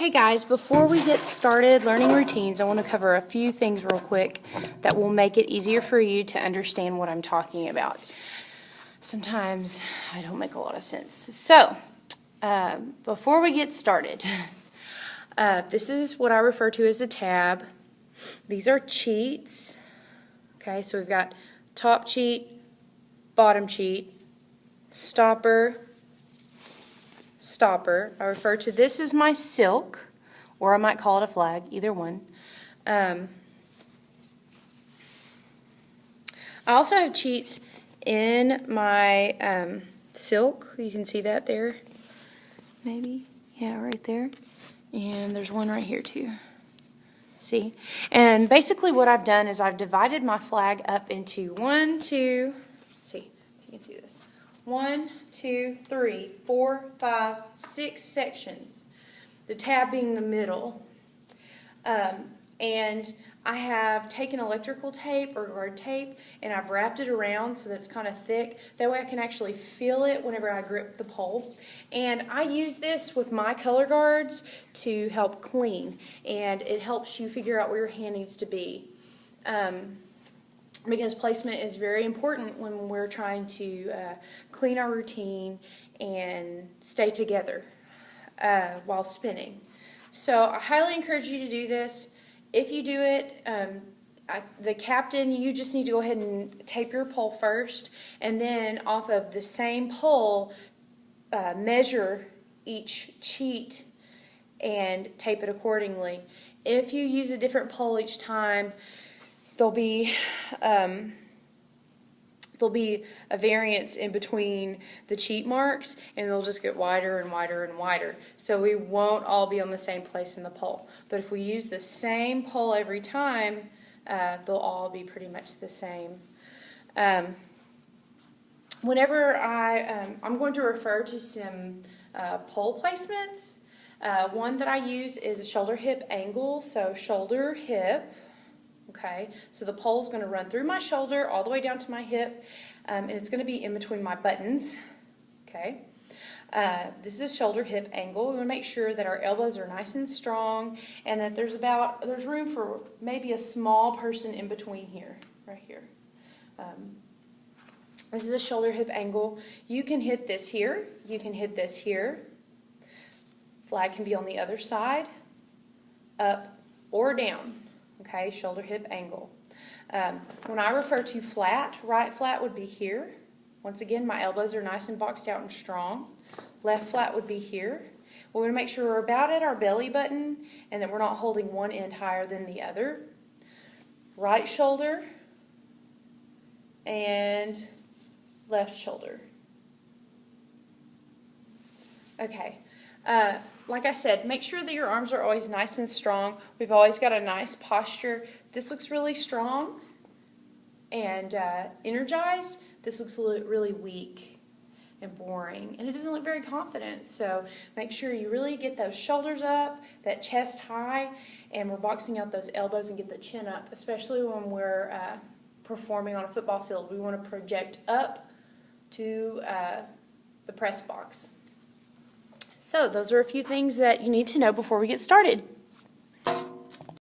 Hey guys, before we get started learning routines, I want to cover a few things real quick that will make it easier for you to understand what I'm talking about. Sometimes I don't make a lot of sense. So, before we get started, this is what I refer to as a tab. These are cheats. Okay, so we've got top cheat, bottom cheat, stopper, stopper. I refer to this as my silk, or I might call it a flag, either one. I also have cheats in my silk. You can see that there, maybe. Yeah, right there. And there's one right here too. See? And basically what I've done is I've divided my flag up into 1, 2, see if you can see this. 1, 2, 3, 4, 5, 6 sections. The tab being the middle. And I have taken electrical tape or guard tape and I've wrapped it around so that it's kind of thick. That way I can actually feel it whenever I grip the pole. And I use this with my color guards to help clean. And it helps you figure out where your hand needs to be. Because placement is very important when we're trying to clean our routine and stay together while spinning. So I highly encourage you to do this. If you do it, the captain, you just need to go ahead and tape your pole first, and then off of the same pole, measure each cheat and tape it accordingly. If you use a different pole each time, there'll be a variance in between the cheat marks, and they'll just get wider and wider and wider. So we won't all be on the same place in the pole. But if we use the same pole every time, they'll all be pretty much the same. Whenever I'm going to refer to some pole placements. One that I use is a shoulder hip angle. So shoulder hip. Okay, so the pole is going to run through my shoulder all the way down to my hip, and it's going to be in between my buttons. Okay, this is a shoulder hip angle. We want to make sure that our elbows are nice and strong, and that there's room for maybe a small person in between here, right here. This is a shoulder hip angle. You can hit this here. You can hit this here. Flag can be on the other side, up or down. Okay, shoulder hip angle. When I refer to flat, right flat would be here. Once again, my elbows are nice and boxed out and strong. Left flat would be here. We want to make sure we're about at our belly button and that we're not holding one end higher than the other. Right shoulder and left shoulder. Okay. Like I said, make sure that your arms are always nice and strong. We've always got a nice posture. This looks really strong and energized. This looks really weak and boring, and it doesn't look very confident. So make sure you really get those shoulders up, that chest high, and we're boxing out those elbows and get the chin up, especially when we're performing on a football field. We want to project up to the press box. So those are a few things that you need to know before we get started.